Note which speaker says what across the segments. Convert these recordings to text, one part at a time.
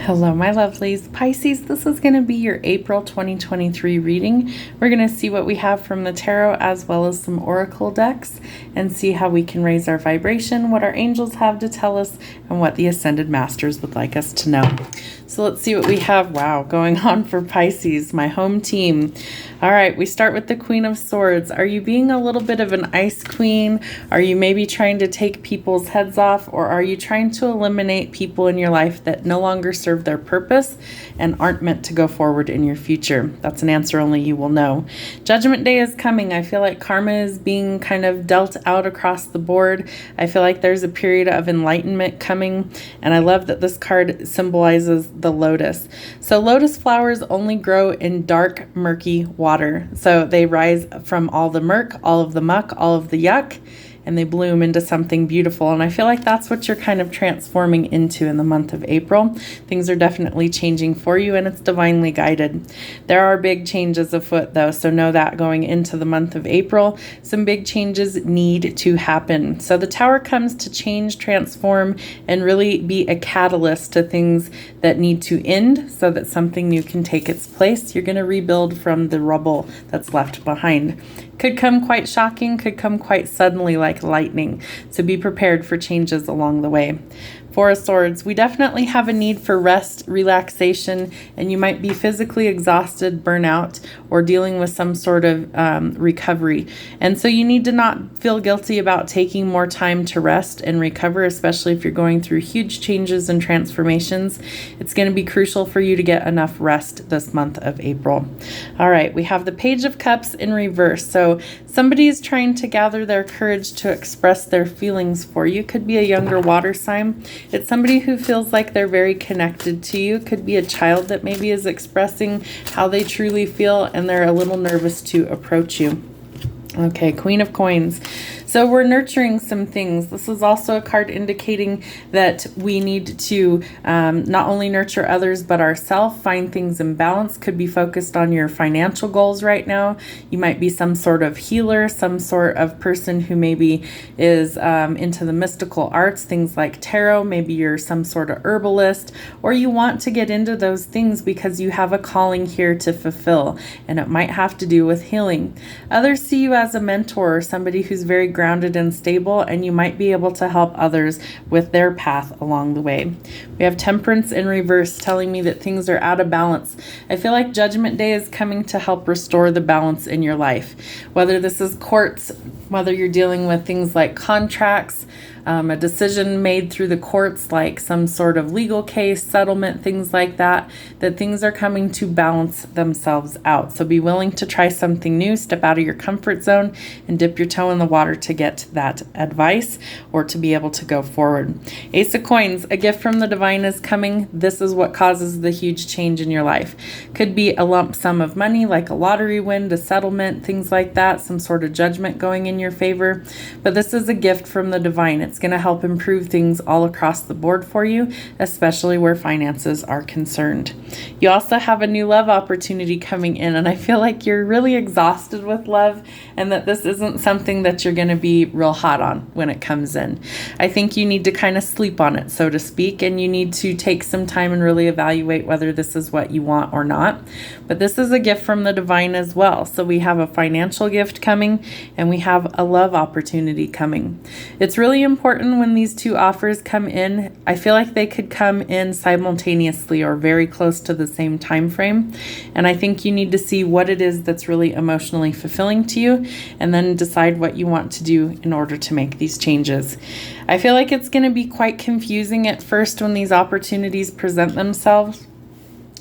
Speaker 1: Hello, my lovelies. Pisces, this is going to be your April 2023 reading. We're going to see what we have from the tarot as well as some oracle decks and see how we can raise our vibration, what our angels have to tell us, and what the Ascended Masters would like us to know. So let's see what we have, going on for Pisces, my home team. All right, we start with the Queen of Swords. Are you being a little bit of an ice queen? Are you maybe trying to take people's heads off, or are you trying to eliminate people in your life that no longer serve their purpose and aren't meant to go forward in your future? That's an answer only you will know. Judgment Day is coming. I feel like karma is being kind of dealt out across the board. I feel like there's a period of enlightenment coming, and I love that this card symbolizes the lotus. So lotus flowers only grow in dark, murky water. So they rise from all the murk, all of the muck, all of the yuck, and they bloom into something beautiful. And I feel like that's what you're kind of transforming into in the month of April. Things are definitely changing for you, and it's divinely guided. There are big changes afoot though, so know that going into the month of April, some big changes need to happen. So the Tower comes to change, transform, and really be a catalyst to things that need to end so that something new can take its place. You're going to rebuild from the rubble that's left behind. Could come quite shocking, could come quite suddenly like lightning. So be prepared for changes along the way. Four of Swords, we definitely have a need for rest, relaxation, and you might be physically exhausted, burnout, or dealing with some sort of recovery. And so you need to not feel guilty about taking more time to rest and recover, especially if you're going through huge changes and transformations. It's going to be crucial for you to get enough rest this month of April. All right, we have the Page of Cups in reverse. So somebody is trying to gather their courage to express their feelings for you. Could be a younger water sign. It's somebody who feels like they're very connected to you. Could be a child that maybe is expressing how they truly feel, and they're a little nervous to approach you. Okay, Queen of Coins. So we're nurturing some things. This is also a card indicating that we need to not only nurture others, but ourselves, find things in balance. Could be focused on your financial goals right now. You might be some sort of healer, some sort of person who maybe is into the mystical arts, things like tarot. Maybe you're some sort of herbalist, or you want to get into those things because you have a calling here to fulfill, and it might have to do with healing. Others see you as a mentor or somebody who's very grounded and stable, and you might be able to help others with their path along the way. We have Temperance in reverse telling me that things are out of balance. I feel like Judgment Day is coming to help restore the balance in your life. Whether this is courts, whether you're dealing with things like contracts, a decision made through the courts, like some sort of legal case, settlement, things like that, that things are coming to balance themselves out. So be willing to try something new, step out of your comfort zone, and dip your toe in the water to get that advice or to be able to go forward. Ace of Coins, a gift from the divine is coming. This is what causes the huge change in your life. Could be a lump sum of money, like a lottery win, a settlement, things like that, some sort of judgment going in your favor. But this is a gift from the divine. It's going to help improve things all across the board for you, especially where finances are concerned. You also have a new love opportunity coming in, and I feel like you're really exhausted with love, and that this isn't something that you're going to be real hot on when it comes in. I think you need to kind of sleep on it, so to speak, and you need to take some time and really evaluate whether this is what you want or not. But this is a gift from the divine as well. So we have a financial gift coming, and we have a love opportunity coming. It's really important when these two offers come in. I feel like they could come in simultaneously or very close to the same time frame. And I think you need to see what it is that's really emotionally fulfilling to you, and then decide what you want to do in order to make these changes. I feel like it's going to be quite confusing at first when these opportunities present themselves.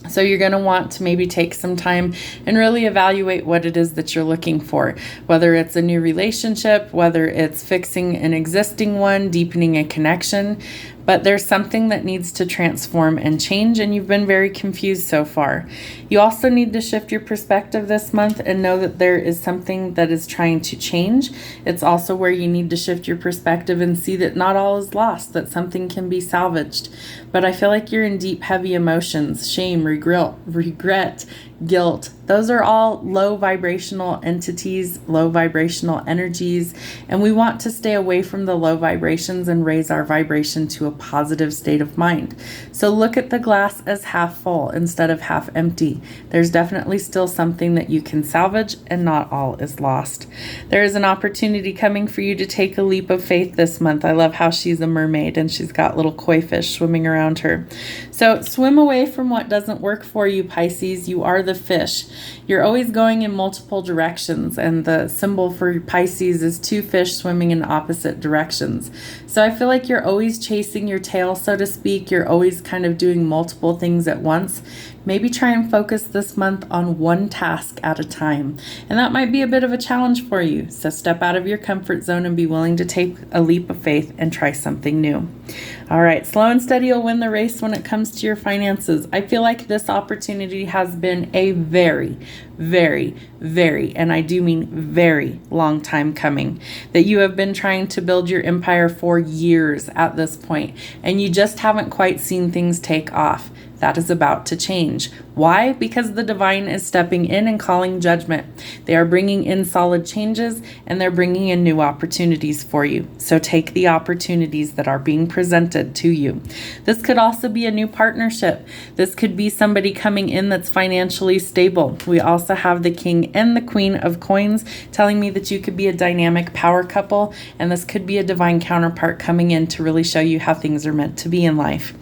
Speaker 1: So you're going to want to maybe take some time and really evaluate what it is that you're looking for, whether it's a new relationship, whether it's fixing an existing one, deepening a connection. But there's something that needs to transform and change, and you've been very confused so far. You also need to shift your perspective this month and know that there is something that is trying to change. It's also where you need to shift your perspective and see that not all is lost, that something can be salvaged. But I feel like you're in deep, heavy emotions, shame, regret, guilt. Those are all low vibrational entities, low vibrational energies, and we want to stay away from the low vibrations and raise our vibration to a positive state of mind. So look at the glass as half full instead of half empty. There's definitely still something that you can salvage, and not all is lost. There is an opportunity coming for you to take a leap of faith this month. I love how she's a mermaid and she's got little koi fish swimming around her. So swim away from what doesn't work for you, Pisces. You are the fish. You're always going in multiple directions, and the symbol for Pisces is two fish swimming in opposite directions. So I feel like you're always chasing your tail, so to speak. You're always kind of doing multiple things at once. Maybe try and focus this month on one task at a time. And that might be a bit of a challenge for you. So step out of your comfort zone and be willing to take a leap of faith and try something new. All right, slow and steady will win the race when it comes to your finances. I feel like this opportunity has been a very, and I do mean very long time coming, that you have been trying to build your empire for years at this point, and you just haven't quite seen things take off. That is about to change. Why? Because the divine is stepping in and calling judgment. They are bringing in solid changes, and they're bringing in new opportunities for you. So take the opportunities that are being presented to you. This could also be a new partnership. This could be somebody coming in that's financially stable. We also have the King and the Queen of Coins telling me that you could be a dynamic power couple, and this could be a divine counterpart coming in to really show you how things are meant to be in life.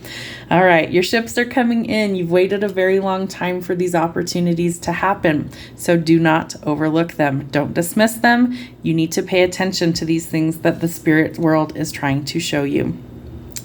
Speaker 1: All right, your ships are coming in. You've waited a very long time for these opportunities to happen, so do not overlook them. Don't dismiss them. You need to pay attention to these things that the spirit world is trying to show you.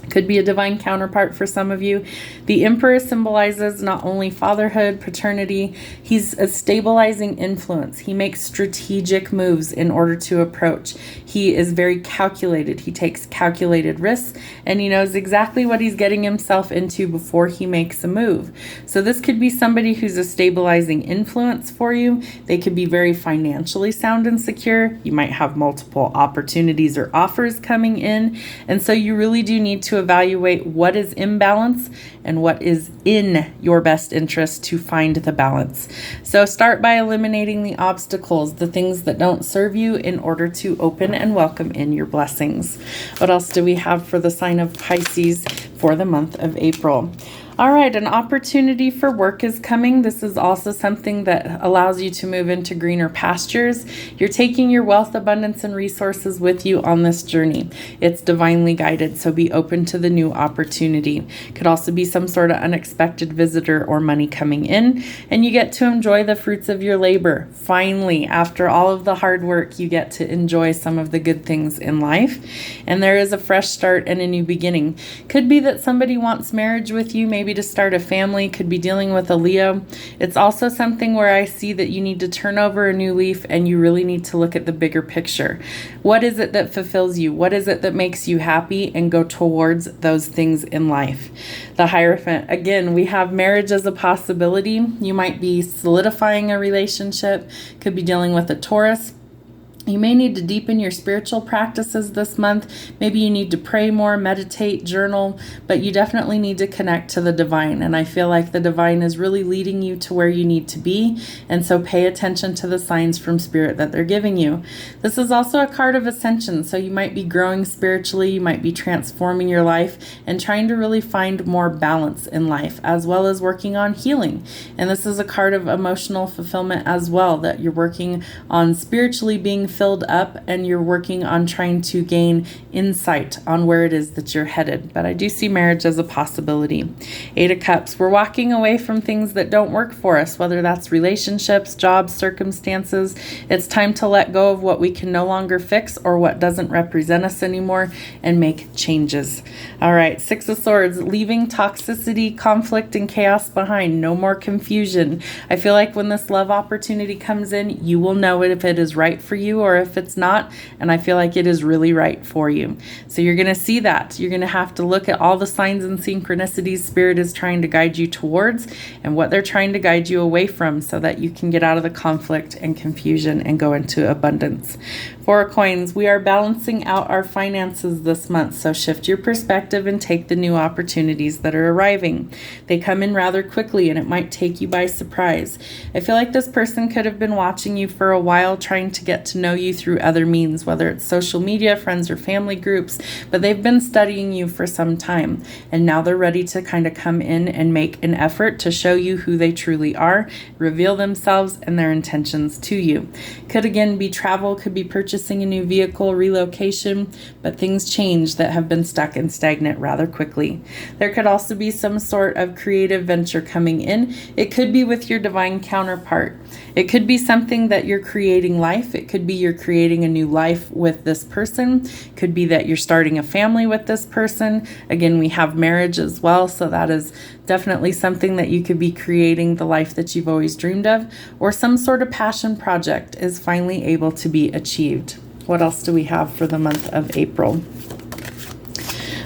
Speaker 1: Could be a divine counterpart for some of you. The Emperor symbolizes not only fatherhood, paternity, he's a stabilizing influence. He makes strategic moves in order to approach. He is very calculated. He takes calculated risks, and he knows exactly what he's getting himself into before he makes a move. So this could be somebody who's a stabilizing influence for you. They could be very financially sound and secure. You might have multiple opportunities or offers coming in, and so you really do need to evaluate what is imbalance and what is in your best interest to find the balance. So start by eliminating the obstacles, the things that don't serve you, in order to open and welcome in your blessings. What else do we have for the sign of Pisces for the month of April? All right, an opportunity for work is coming. This is also something that allows you to move into greener pastures. You're taking your wealth, abundance, and resources with you on this journey. It's divinely guided, so be open to the new opportunity. Could also be some sort of unexpected visitor or money coming in, and you get to enjoy the fruits of your labor. Finally, after all of the hard work, you get to enjoy some of the good things in life, and there is a fresh start and a new beginning. Could be that somebody wants marriage with you, maybe to start a family, could be dealing with a Leo. It's also something where I see that you need to turn over a new leaf, and you really need to look at the bigger picture. What is it that fulfills you? What is it that makes you happy? And go towards those things in life. The Hierophant, again, we have marriage as a possibility. You might be solidifying a relationship, could be dealing with a Taurus. You may need to deepen your spiritual practices this month. Maybe you need to pray more, meditate, journal, but you definitely need to connect to the divine. And I feel like the divine is really leading you to where you need to be. And so pay attention to the signs from spirit that they're giving you. This is also a card of ascension. So you might be growing spiritually. You might be transforming your life and trying to really find more balance in life, as well as working on healing. And this is a card of emotional fulfillment as well, that you're working on spiritually being filled up, and you're working on trying to gain insight on where it is that you're headed. But I do see marriage as a possibility. 8 of Cups, we're walking away from things that don't work for us, whether that's relationships, jobs, circumstances. It's time to let go of what we can no longer fix or what doesn't represent us anymore, and make changes. All right, 6 of Swords, leaving toxicity, conflict, and chaos behind. No more confusion. I feel like when this love opportunity comes in, you will know if it is right for you or if it's not, and I feel like it is really right for you. So you're going to see that. You're going to have to look at all the signs and synchronicities Spirit is trying to guide you towards, and what they're trying to guide you away from, so that you can get out of the conflict and confusion and go into abundance. 4 of Coins, we are balancing out our finances this month, so shift your perspective and take the new opportunities that are arriving. They come in rather quickly, and it might take you by surprise. I feel like this person could have been watching you for a while, trying to get to know know you through other means, whether it's social media, friends, or family groups, but they've been studying you for some time, and now they're ready to kind of come in and make an effort to show you who they truly are, reveal themselves and their intentions to you. Could again be travel, could be purchasing a new vehicle, relocation, but things change that have been stuck and stagnant rather quickly. There could also be some sort of creative venture coming in. It could be with your divine counterpart. It could be something that you're creating life. It could be you're creating a new life with this person. It could be that you're starting a family with this person. Again, we have marriage as well, so that is definitely something that you could be creating the life that you've always dreamed of, or some sort of passion project is finally able to be achieved. What else do we have for the month of April?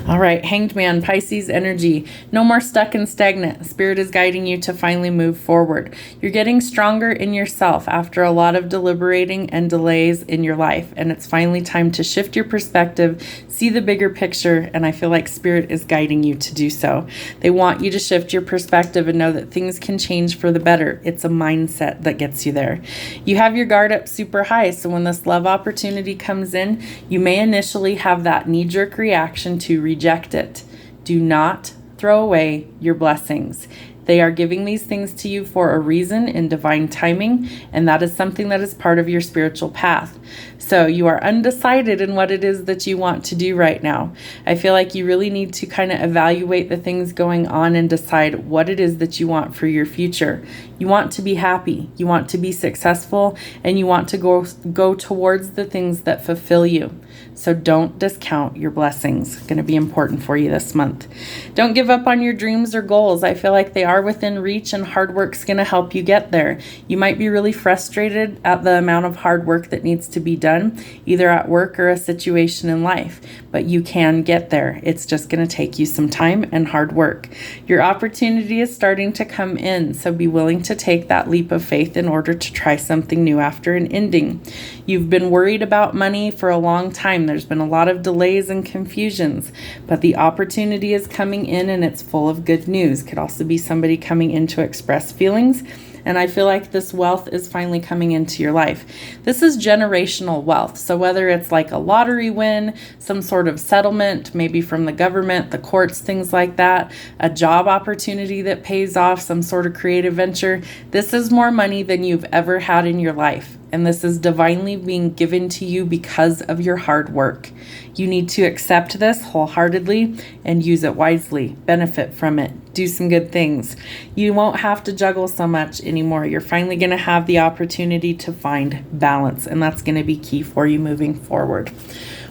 Speaker 1: All right, Hanged Man, Pisces energy. No more stuck and stagnant. Spirit is guiding you to finally move forward. You're getting stronger in yourself after a lot of deliberating and delays in your life, and it's finally time to shift your perspective, see the bigger picture, and I feel like Spirit is guiding you to do so. They want you to shift your perspective and know that things can change for the better. It's a mindset that gets you there. You have your guard up super high, so when this love opportunity comes in, you may initially have that knee-jerk reaction to reject it. Do not throw away your blessings. They are giving these things to you for a reason in divine timing, and that is something that is part of your spiritual path. So you are undecided in what it is that you want to do right now. I feel like you really need to kind of evaluate the things going on and decide what it is that you want for your future. You want to be happy, you want to be successful, and you want to go towards the things that fulfill you. So don't discount your blessings. It's going to be important for you this month. Don't give up on your dreams or goals. I feel like they are within reach, and hard work's going to help you get there. You might be really frustrated at the amount of hard work that needs to be done, either at work or a situation in life, but you can get there. It's just going to take you some time and hard work. Your opportunity is starting to come in, so be willing to take that leap of faith in order to try something new after an ending. You've been worried about money for a long time. There's been a lot of delays and confusions, but the opportunity is coming in and it's full of good news. Could also be somebody coming in to express feelings. And I feel like this wealth is finally coming into your life. This is generational wealth. So whether it's like a lottery win, some sort of settlement, maybe from the government, the courts, things like that, a job opportunity that pays off, some sort of creative venture, this is more money than you've ever had in your life. And this is divinely being given to you because of your hard work. You need to accept this wholeheartedly and use it wisely, benefit from it, do some good things. You won't have to juggle so much anymore. You're finally going to have the opportunity to find balance, and that's going to be key for you moving forward.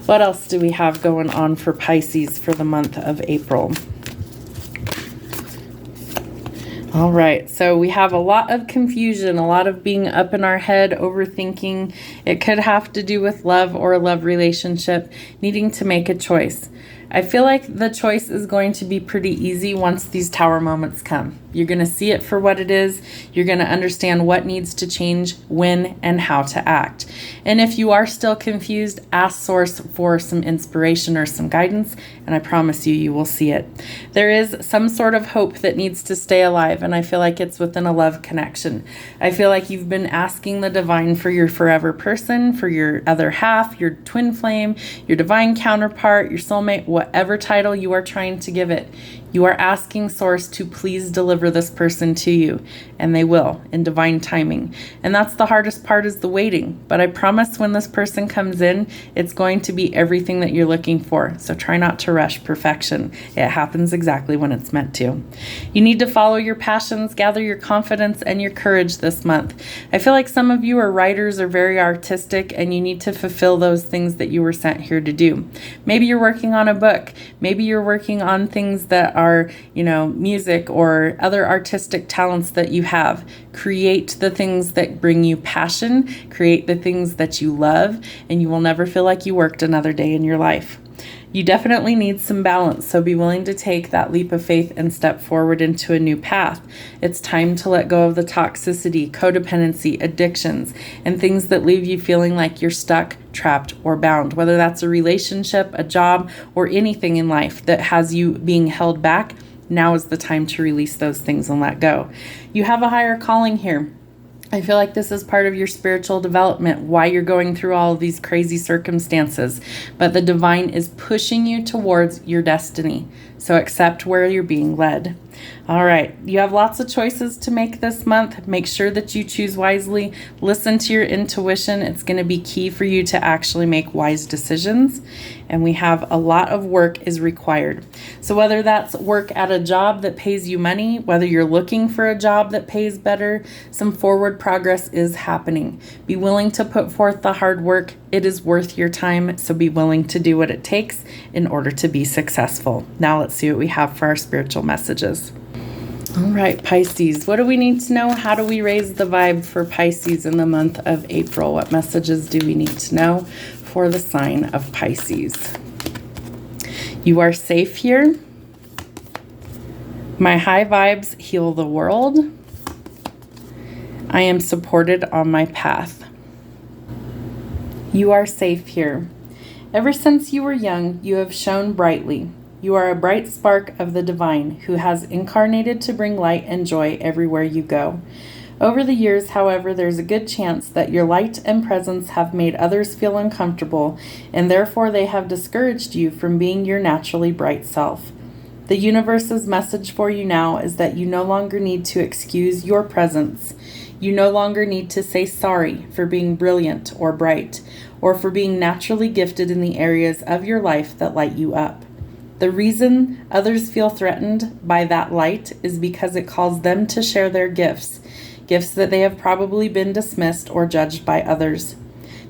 Speaker 1: What else do we have going on for Pisces for the month of April? All right, so we have a lot of confusion, a lot of being up in our head, overthinking. It could have to do with love or a love relationship, needing to make a choice. I feel like the choice is going to be pretty easy once these tower moments come. You're going to see it for what it is. You're going to understand what needs to change, when, and how to act. And if you are still confused, ask Source for some inspiration or some guidance, and I promise you, you will see it. There is some sort of hope that needs to stay alive, and I feel like it's within a love connection. I feel like you've been asking the divine for your forever person, for your other half, your twin flame, your divine counterpart, your soulmate, whatever title you are trying to give it. You are asking Source to please deliver this person to you, and they will in divine timing. And that's the hardest part, is the waiting. But I promise when this person comes in, it's going to be everything that you're looking for. So try not to rush perfection. It happens exactly when it's meant to. You need to follow your passions, gather your confidence and your courage this month. I feel like some of you are writers or very artistic, and you need to fulfill those things that you were sent here to do. Maybe you're working on a book. Maybe you're working on things that are, music or other artistic talents that you have. Create the things that bring you passion, create the things that you love, and you will never feel like you worked another day in your life. You definitely need some balance, so be willing to take that leap of faith and step forward into a new path. It's time to let go of the toxicity, codependency, addictions, and things that leave you feeling like you're stuck, trapped, or bound, whether that's a relationship, a job, or anything in life that has you being held back. Now is the time to release those things and let go. You have a higher calling here. I feel like this is part of your spiritual development, why you're going through all of these crazy circumstances. But the divine is pushing you towards your destiny. So accept where you're being led. All right, you have lots of choices to make this month. Make sure that you choose wisely. Listen to your intuition. It's going to be key for you to actually make wise decisions. And we have a lot of work is required. So whether that's work at a job that pays you money, whether you're looking for a job that pays better, some forward progress is happening. Be willing to put forth the hard work. It is worth your time, so be willing to do what it takes in order to be successful. Now let's see what we have for our spiritual messages. All right, Pisces, what do we need to know? How do we raise the vibe for Pisces in the month of April? What messages do we need to know for the sign of Pisces? You are safe here. My high vibes heal the world. I am supported on my path. You are safe here. Ever since you were young, you have shone brightly. You are a bright spark of the divine who has incarnated to bring light and joy everywhere you go. Over the years, however, there's a good chance that your light and presence have made others feel uncomfortable, and therefore they have discouraged you from being your naturally bright self. The universe's message for you now is that you no longer need to excuse your presence. You no longer need to say sorry for being brilliant or bright, or for being naturally gifted in the areas of your life that light you up. The reason others feel threatened by that light is because it calls them to share their gifts that they have probably been dismissed or judged by others.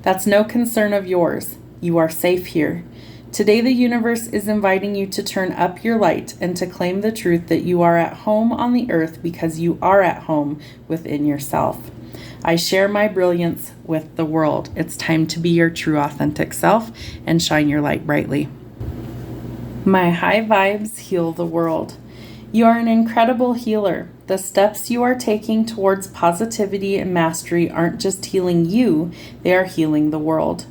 Speaker 1: That's no concern of yours. You are safe here. Today, the universe is inviting you to turn up your light and to claim the truth that you are at home on the earth because you are at home within yourself. I share my brilliance with the world. It's time to be your true, authentic self and shine your light brightly. My high vibes heal the world. You are an incredible healer. The steps you are taking towards positivity and mastery aren't just healing you, they are healing the world.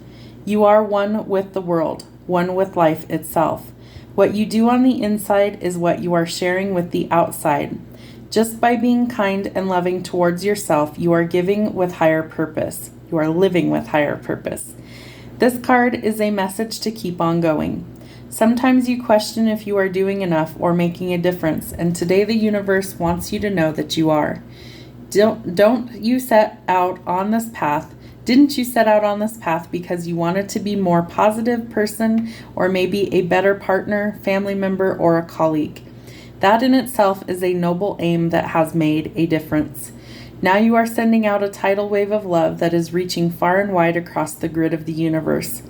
Speaker 1: You are one with the world, one with life itself. What you do on the inside is what you are sharing with the outside. Just by being kind and loving towards yourself, you are giving with higher purpose. You are living with higher purpose. This card is a message to keep on going. Sometimes you question if you are doing enough or making a difference, and today the universe wants you to know that you are. Didn't you set out on this path because you wanted to be a more positive person or maybe a better partner, family member, or a colleague? That in itself is a noble aim that has made a difference. Now you are sending out a tidal wave of love that is reaching far and wide across the grid of the universe.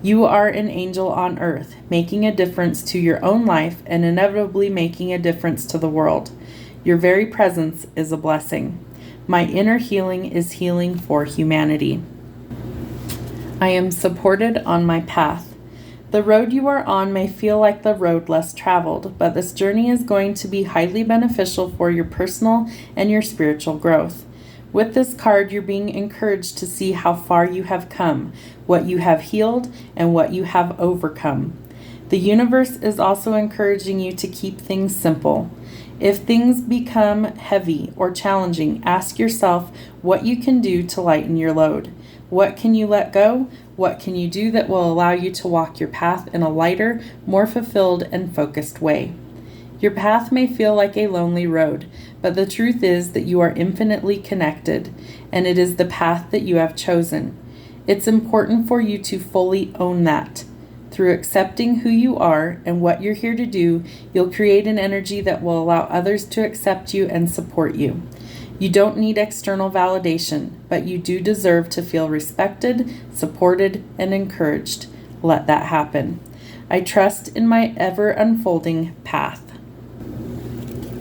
Speaker 1: You are an angel on earth, making a difference to your own life and inevitably making a difference to the world. Your very presence is a blessing. My inner healing is healing for humanity. I am supported on my path. The road you are on may feel like the road less traveled, but this journey is going to be highly beneficial for your personal and your spiritual growth. With this card, you're being encouraged to see how far you have come, what you have healed, and what you have overcome. The universe is also encouraging you to keep things simple. If things become heavy or challenging, ask yourself what you can do to lighten your load. What can you let go? What can you do that will allow you to walk your path in a lighter, more fulfilled, and focused way? Your path may feel like a lonely road, but the truth is that you are infinitely connected, and it is the path that you have chosen. It's important for you to fully own that. Through accepting who you are and what you're here to do, you'll create an energy that will allow others to accept you and support you. You don't need external validation, but you do deserve to feel respected, supported, and encouraged. Let that happen. I trust in my ever-unfolding path.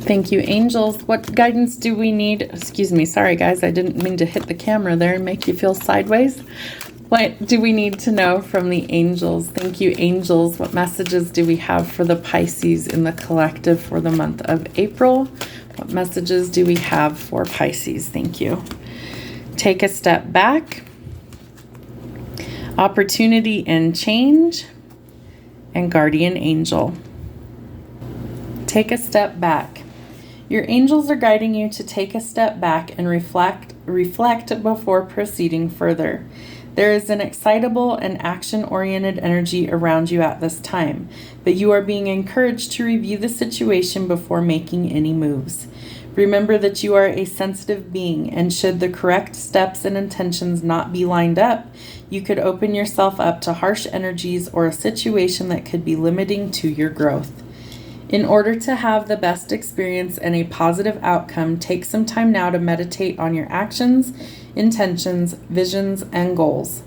Speaker 1: Thank you, angels. What guidance do we need? Excuse me, sorry guys, I didn't mean to hit the camera there and make you feel sideways. What do we need to know from the angels? Thank you, angels. What messages do we have for the Pisces in the collective for the month of April? What messages do we have for Pisces? Thank you. Take a step back. Opportunity and change. And guardian angel. Take a step back. Your angels are guiding you to take a step back and reflect reflect before proceeding further. There is an excitable and action-oriented energy around you at this time, but you are being encouraged to review the situation before making any moves. Remember that you are a sensitive being, and should the correct steps and intentions not be lined up, you could open yourself up to harsh energies or a situation that could be limiting to your growth. In order to have the best experience and a positive outcome, take some time now to meditate on your actions, intentions, visions, and goals.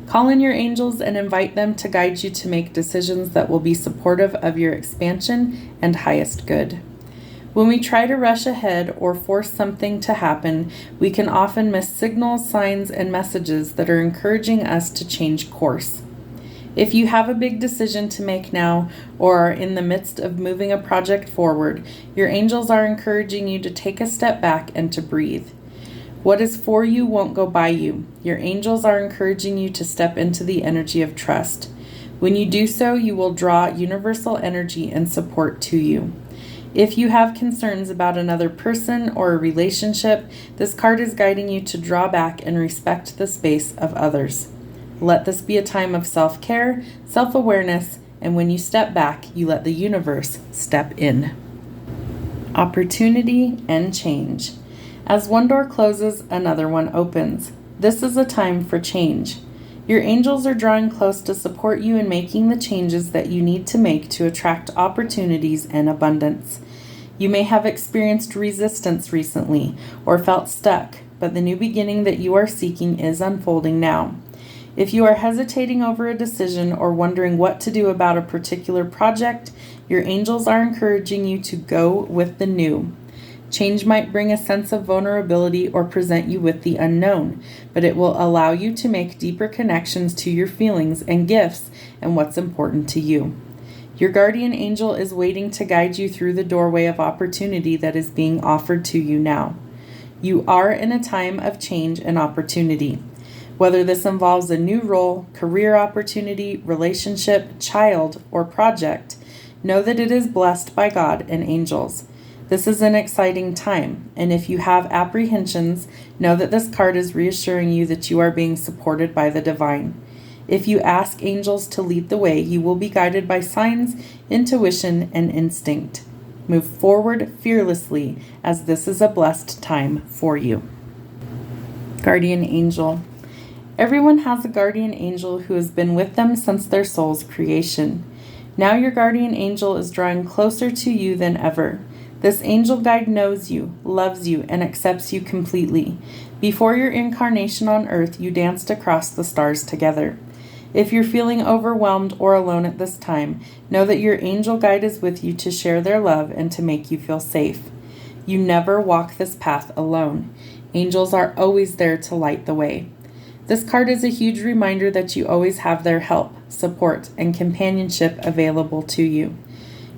Speaker 1: Call in your angels and invite them to guide you to make decisions that will be supportive of your expansion and highest good. When we try to rush ahead or force something to happen, we can often miss signals, signs, and messages that are encouraging us to change course. If you have a big decision to make now or are in the midst of moving a project forward, your angels are encouraging you to take a step back and to breathe. What is for you won't go by you. Your angels are encouraging you to step into the energy of trust. When you do so, you will draw universal energy and support to you. If you have concerns about another person or a relationship, this card is guiding you to draw back and respect the space of others. Let this be a time of self-care, self-awareness, and when you step back, you let the universe step in. Opportunity and change. As one door closes, another one opens. This is a time for change. Your angels are drawing close to support you in making the changes that you need to make to attract opportunities and abundance. You may have experienced resistance recently or felt stuck, but the new beginning that you are seeking is unfolding now. If you are hesitating over a decision or wondering what to do about a particular project, your angels are encouraging you to go with the new. Change might bring a sense of vulnerability or present you with the unknown, but it will allow you to make deeper connections to your feelings and gifts and what's important to you. Your guardian angel is waiting to guide you through the doorway of opportunity that is being offered to you now. You are in a time of change and opportunity. Whether this involves a new role, career opportunity, relationship, child, or project, know that it is blessed by God and angels. This is an exciting time, and if you have apprehensions, know that this card is reassuring you that you are being supported by the divine. If you ask angels to lead the way, you will be guided by signs, intuition, and instinct. Move forward fearlessly, as this is a blessed time for you. Guardian Angel. Everyone has a guardian angel who has been with them since their soul's creation. Now your guardian angel is drawing closer to you than ever. This angel guide knows you, loves you, and accepts you completely. Before your incarnation on earth, you danced across the stars together. If you're feeling overwhelmed or alone at this time, know that your angel guide is with you to share their love and to make you feel safe. You never walk this path alone. Angels are always there to light the way. This card is a huge reminder that you always have their help, support, and companionship available to you.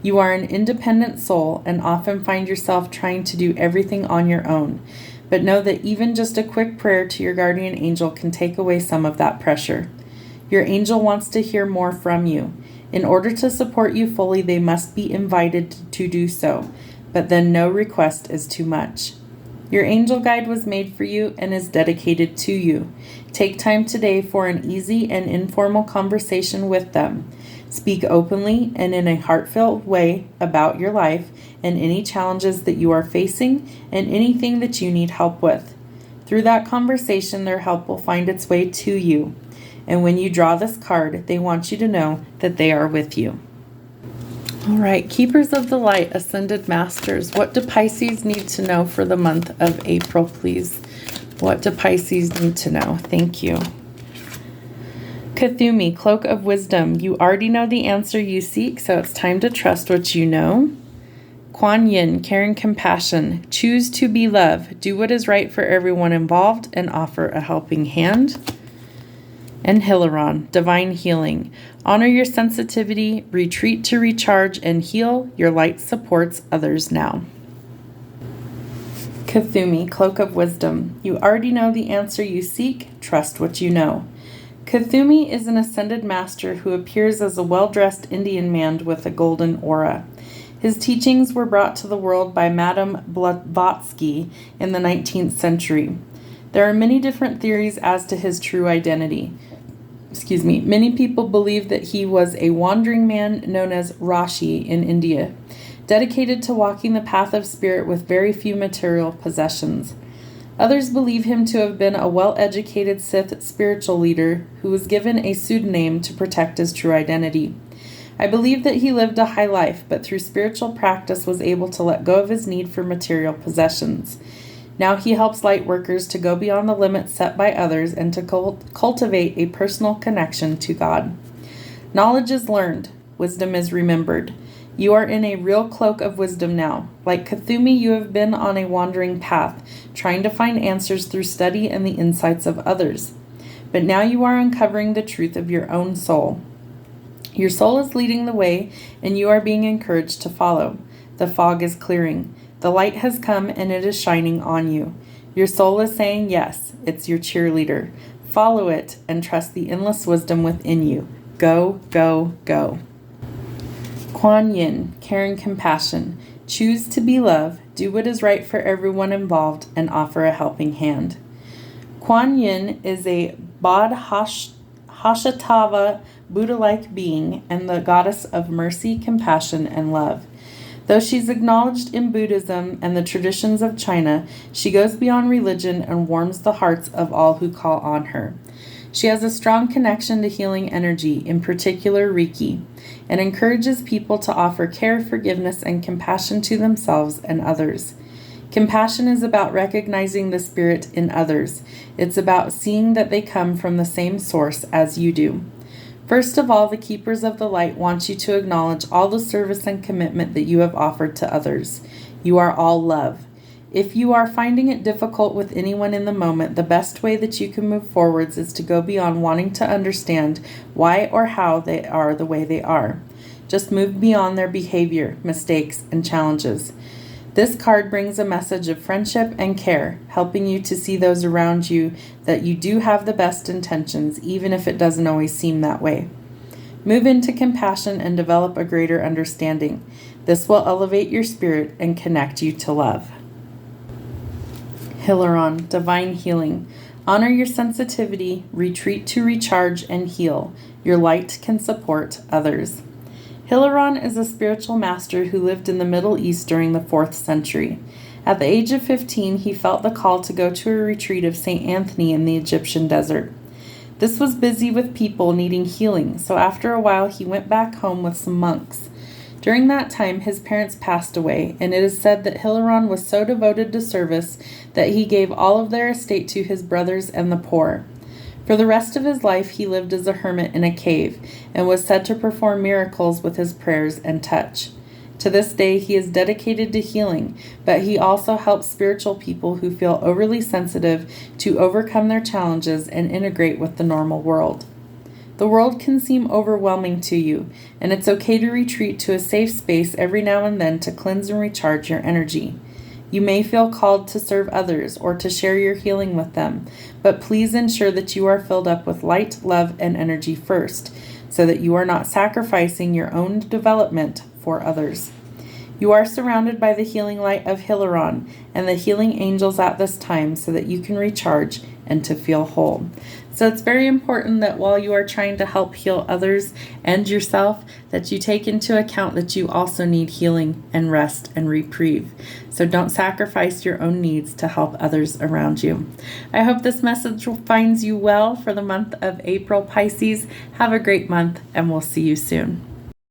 Speaker 1: You are an independent soul and often find yourself trying to do everything on your own, but know that even just a quick prayer to your guardian angel can take away some of that pressure. Your angel wants to hear more from you. In order to support you fully, they must be invited to do so, but then no request is too much. Your angel guide was made for you and is dedicated to you. Take time today for an easy and informal conversation with them. Speak openly and in a heartfelt way about your life and any challenges that you are facing and anything that you need help with. Through that conversation, their help will find its way to you. And when you draw this card, they want you to know that they are with you. All right, Keepers of the Light, Ascended Masters, what do Pisces need to know for the month of April, please? What do Pisces need to know? Thank you. Kuthumi, Cloak of Wisdom, you already know the answer you seek, so it's time to trust what you know. Kuan Yin, Caring Compassion, choose to be love, do what is right for everyone involved, and offer a helping hand. And Hilaron, Divine Healing, honor your sensitivity, retreat to recharge and heal, your light supports others now. Kuthumi, Cloak of Wisdom, you already know the answer you seek, trust what you know. Kuthumi is an ascended master who appears as a well-dressed Indian man with a golden aura. His teachings were brought to the world by Madame Blavatsky in the 19th century. There are many different theories as to his true identity. Many people believe that he was a wandering man known as Rashi in India, dedicated to walking the path of spirit with very few material possessions. Others believe him to have been a well-educated Sith spiritual leader who was given a pseudonym to protect his true identity. I believe that he lived a high life, but through spiritual practice was able to let go of his need for material possessions. Now he helps light workers to go beyond the limits set by others and to cultivate a personal connection to God. Knowledge is learned, wisdom is remembered. You are in a real cloak of wisdom now. Like Cthulhu, you have been on a wandering path, trying to find answers through study and the insights of others. But now you are uncovering the truth of your own soul. Your soul is leading the way, and you are being encouraged to follow. The fog is clearing. The light has come, and it is shining on you. Your soul is saying yes, it's your cheerleader. Follow it and trust the endless wisdom within you. Go, go, go. Kuan Yin, care and compassion. Choose to be love, do what is right for everyone involved, and offer a helping hand. Kuan Yin is a Bodhisattva Buddha-like being and the goddess of mercy, compassion, and love. Though she's acknowledged in Buddhism and the traditions of China, she goes beyond religion and warms the hearts of all who call on her. She has a strong connection to healing energy, in particular Reiki, and encourages people to offer care, forgiveness, and compassion to themselves and others. Compassion is about recognizing the spirit in others. It's about seeing that they come from the same source as you do. First of all, the keepers of the light want you to acknowledge all the service and commitment that you have offered to others. You are all love. If you are finding it difficult with anyone in the moment, the best way that you can move forwards is to go beyond wanting to understand why or how they are the way they are. Just move beyond their behavior, mistakes, and challenges. This card brings a message of friendship and care, helping you to see those around you that you do have the best intentions, even if it doesn't always seem that way. Move into compassion and develop a greater understanding. This will elevate your spirit and connect you to love. Hilaron, divine healing. Honor your sensitivity, retreat to recharge and heal. Your light can support others. Hilaron is a spiritual master who lived in the Middle East during the 4th century. At the age of 15, he felt the call to go to a retreat of St. Anthony in the Egyptian desert. This was busy with people needing healing, so after a while he went back home with some monks. During that time, his parents passed away, and it is said that Hilaron was so devoted to service that he gave all of their estate to his brothers and the poor. For the rest of his life, he lived as a hermit in a cave and was said to perform miracles with his prayers and touch. To this day, he is dedicated to healing, but he also helps spiritual people who feel overly sensitive to overcome their challenges and integrate with the normal world. The world can seem overwhelming to you, and it's okay to retreat to a safe space every now and then to cleanse and recharge your energy. You may feel called to serve others or to share your healing with them, but please ensure that you are filled up with light, love, and energy first, so that you are not sacrificing your own development for others. You are surrounded by the healing light of Hilaron and the healing angels at this time so that you can recharge and to feel whole. So it's very important that while you are trying to help heal others and yourself, that you take into account that you also need healing and rest and reprieve. So don't sacrifice your own needs to help others around you. I hope this message finds you well for the month of April, Pisces. Have a great month, and we'll see you soon.